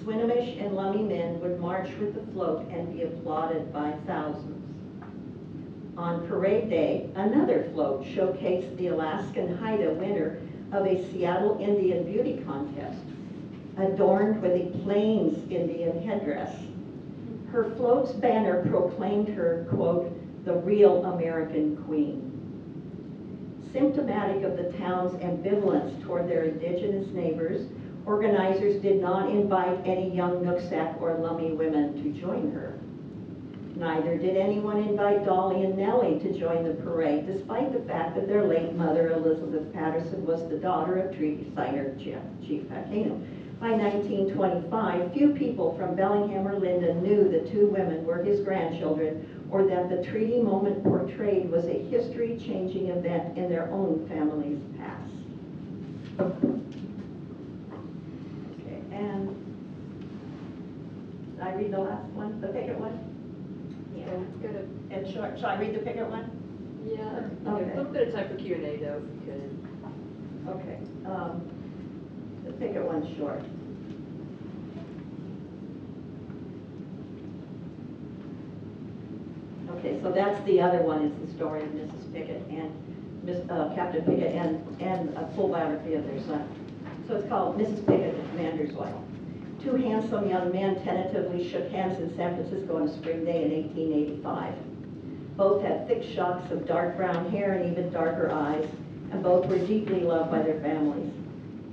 Swinomish and Lummi men would march with the float and be applauded by thousands. On parade day, another float showcased the Alaskan Haida winner of a Seattle Indian beauty contest, adorned with a Plains Indian headdress. Her float's banner proclaimed her, quote, the real American queen. Symptomatic of the town's ambivalence toward their indigenous neighbors, organizers did not invite any young Nooksack or Lummi women to join her. Neither did anyone invite Dolly and Nellie to join the parade, despite the fact that their late mother, Elizabeth Patterson, was the daughter of treaty signer Chief Pat Canham. By 1925, few people from Bellingham or Linden knew the 2 women were his grandchildren, or that the treaty moment portrayed was a history-changing event in their own family's past. Okay, and did I read the last one, the Pickett one? Yeah, it's good. And shall I read the Pickett one? Yeah, Okay. a little bit of time for Q&A though, if you could. Okay. The Pickett one's short. Okay, so that's the other one, is the story of Mrs. Pickett and Captain Pickett and a full biography of their son. So it's called Mrs. Pickett, the Commander's Wife. 2 handsome young men tentatively shook hands in San Francisco on a spring day in 1885. Both had thick shocks of dark brown hair and even darker eyes, and both were deeply loved by their families.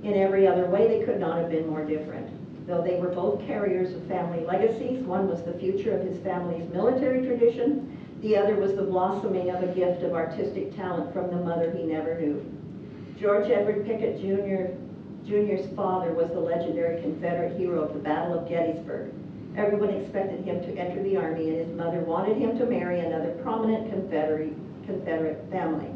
In every other way, they could not have been more different. Though they were both carriers of family legacies, one was the future of his family's military tradition, the other was the blossoming of a gift of artistic talent from the mother he never knew. George Edward Pickett Jr.'s father was the legendary Confederate hero of the Battle of Gettysburg. Everyone expected him to enter the Army, and his mother wanted him to marry another prominent Confederate family.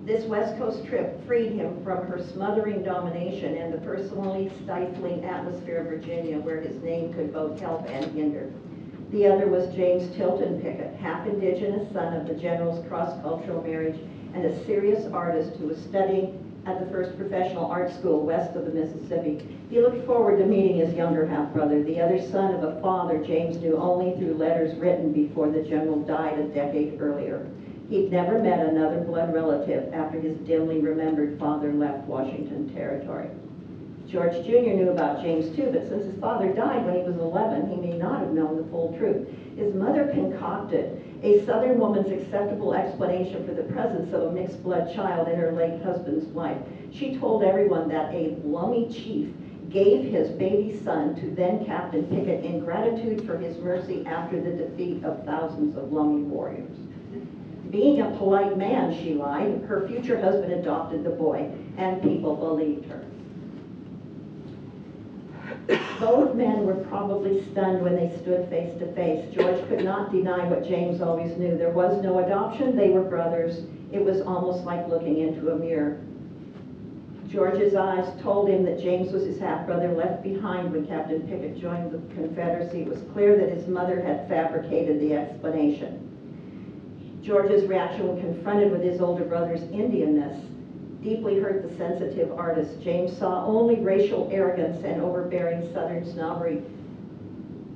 This West Coast trip freed him from her smothering domination and the personally stifling atmosphere of Virginia, where his name could both help and hinder. The other was James Tilton Pickett, half indigenous son of the general's cross-cultural marriage and a serious artist who was studying at the first professional art school west of the Mississippi. He looked forward to meeting his younger half-brother, the other son of a father James knew only through letters written before the general died a decade earlier. He'd never met another blood relative after his dimly remembered father left Washington Territory. George Jr. knew about James too, but since his father died when he was 11, he may not have known the full truth. His mother concocted a Southern woman's acceptable explanation for the presence of a mixed blood child in her late husband's life. She told everyone that a Lummi chief gave his baby son to then Captain Pickett in gratitude for his mercy after the defeat of thousands of Lummi warriors. Being a polite man, she lied. Her future husband adopted the boy, and people believed her. Both men were probably stunned when they stood face to face. George could not deny what James always knew. There was no adoption. They were brothers. It was almost like looking into a mirror. George's eyes told him that James was his half-brother left behind when Captain Pickett joined the Confederacy. It was clear that his mother had fabricated the explanation. George's reaction when confronted with his older brother's Indianness deeply hurt the sensitive artist. James saw only racial arrogance and overbearing Southern snobbery.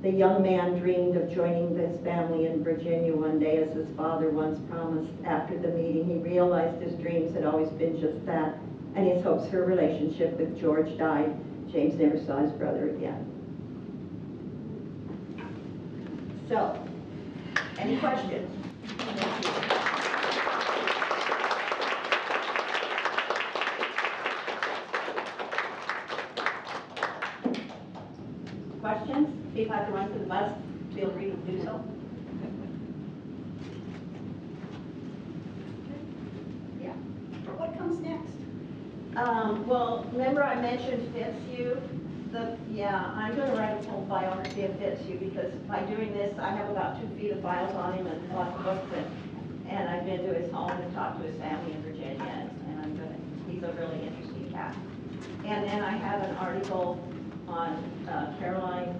The young man dreamed of joining his family in Virginia one day, as his father once promised. After the meeting, he realized his dreams had always been just that, and his hopes for a relationship with George died. James never saw his brother again. So, any questions? Questions? See if I have to run to the bus, feel free to do so. Yeah. What comes next? Well, remember I mentioned Fitzhugh? I'm going to write a full biography of Fitzhugh because by doing this, I have about 2 feet of files on him and lots of books, and I've been to his home and talked to his family in Virginia, and he's a really interesting cat. And then I have an article on Caroline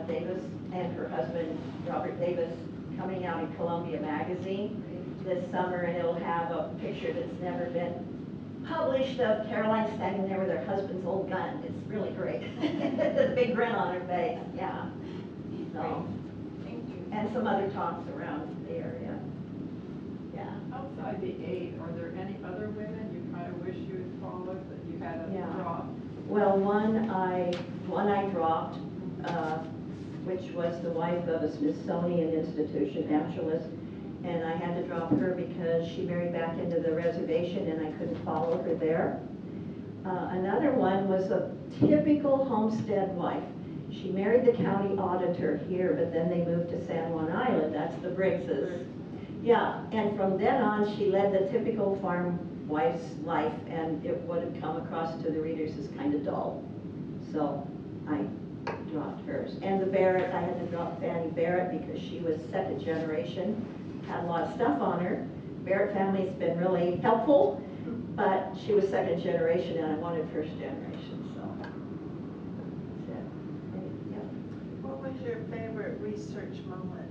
Davis and her husband, Robert Davis, coming out in Columbia Magazine this summer, and it'll have a picture that's never been published of Caroline standing there with her husband's old gun. It's really great. The big grin on her face, yeah. So, Thank you. and some other talks around the area. Yeah. Outside the 8, are there any other women you kind of wish you had followed that you had a Yeah. drop? Well, one I dropped, which was the wife of a Smithsonian institution naturalist, and I had to drop her because she married back into the reservation and I couldn't follow her there. Another one was a typical homestead wife. She married the county auditor here, but then they moved to San Juan Island. That's the Briggses. Yeah, and from then on, she led the typical farm wife's life, and it would have come across to the readers as kind of dull. So I dropped hers. And the Barrett, I had to drop Fanny Barrett because she was second generation, had a lot of stuff on her. Barrett family's been really helpful, but she was second generation and I wanted first generation, so that's it. Yep. What was your favorite research moment?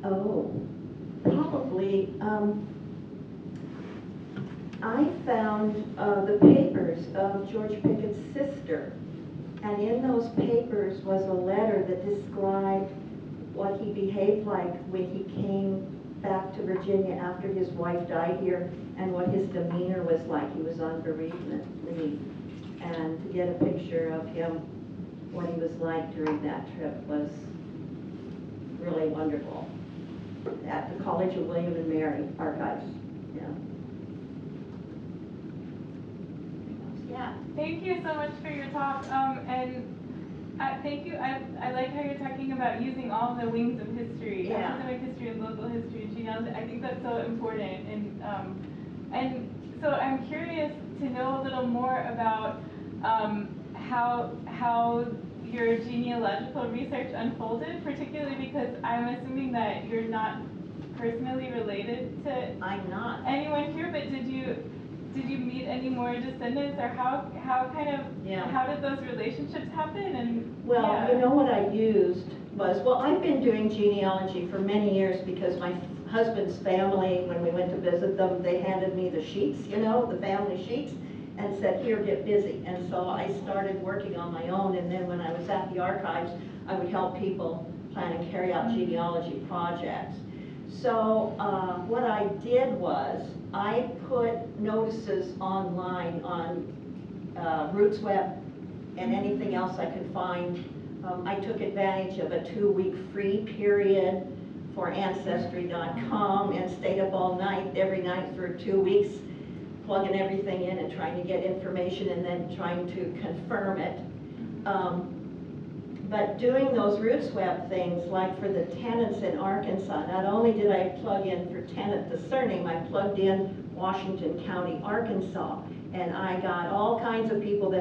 Oh, probably, I found the papers of George Pickett's sister, and in those papers was a letter that described what he behaved like when he came back to Virginia after his wife died here, and what his demeanor was like. He was on bereavement leave, and to get a picture of him, what he was like during that trip was really wonderful. At the College of William and Mary archives, yeah. Yeah. Thank you so much for your talk, thank you. I like how you're talking about using all of the wings of history, Yeah. academic history and local history and genealogy. I think that's so important, and so I'm curious to know a little more about how your genealogical research unfolded, particularly because I'm assuming that you're not personally related to I'm not. anyone here, but did you meet any more descendants, or how did those relationships happen? And Well, yeah. you know what I used was, well, I've been doing genealogy for many years because my husband's family, when we went to visit them, they handed me the sheets, you know, the family sheets, and said, here, get busy. And so I started working on my own, and then when I was at the archives, I would help people plan and carry out genealogy projects. So what I did was, I put notices online on RootsWeb and anything else I could find. I took advantage of a 2-week free period for Ancestry.com and stayed up all night, every night for 2 weeks, plugging everything in and trying to get information and then trying to confirm it. But doing those root swap things, like for the tenants in Arkansas, not only did I plug in for tenant the surname, I plugged in Washington County, Arkansas, and I got all kinds of people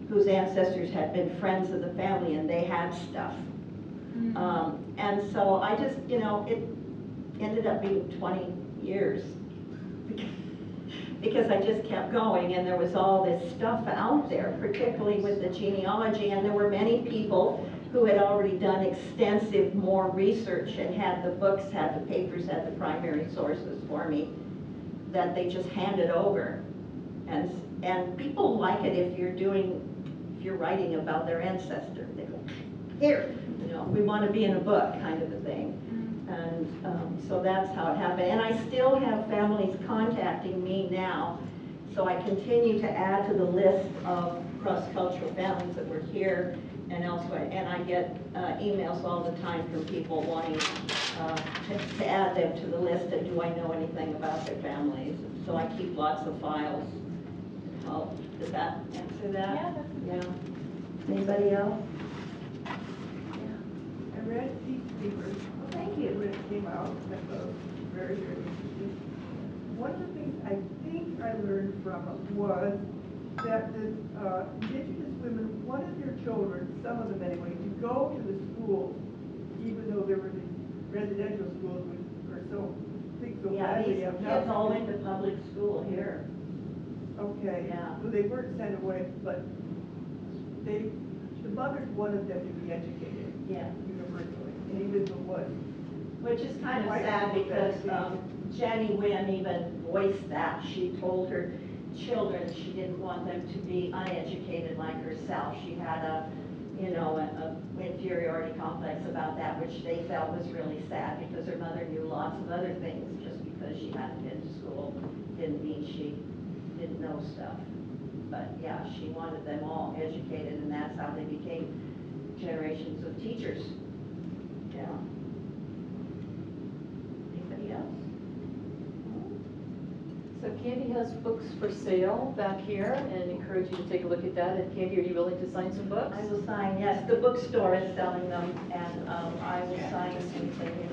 whose ancestors had been friends of the family and they had stuff. And so I just, you know, it ended up being 20 years because I just kept going, and there was all this stuff out there, particularly with the genealogy, and there were many people who had already done extensive more research and had the books, had the papers, had the primary sources for me that they just handed over. And people like it if you're writing about their ancestor. They go, here, you know, we want to be in a book, kind of a thing. And so that's how it happened. And I still have families contacting me now. So I continue to add to the list of cross-cultural families that were here and elsewhere. And I get emails all the time from people wanting to add them to the list and do I know anything about their families. So I keep lots of files. Oh, does that answer that? Yeah, that's Yeah. Anybody else? I read these papers. Well, thank you. When it came out, that was very, very interesting. One of the things I think I learned from it was that the Indigenous women wanted their children, some of them anyway, to go to the schools, even though there were these residential schools which are so big, so Yeah, badly these up kids all went to public school here. Okay. Yeah. So they weren't sent away, but the mothers wanted them to be educated Yeah. universally, and even the was. Which is kind of sad because Jenny Wynn even voiced that. She told her children she didn't want them to be uneducated like herself. She had a inferiority complex about that, which they felt was really sad because her mother knew lots of other things. Just because she hadn't been to school didn't mean she didn't know stuff. But yeah, she wanted them all educated, and that's how they became generations of teachers. Yeah. Anybody else? So Candy has books for sale back here, and encourage you to take a look at that. And Candy, are you willing to sign some books? I will sign, yes. The bookstore is selling them, and I will sign anything.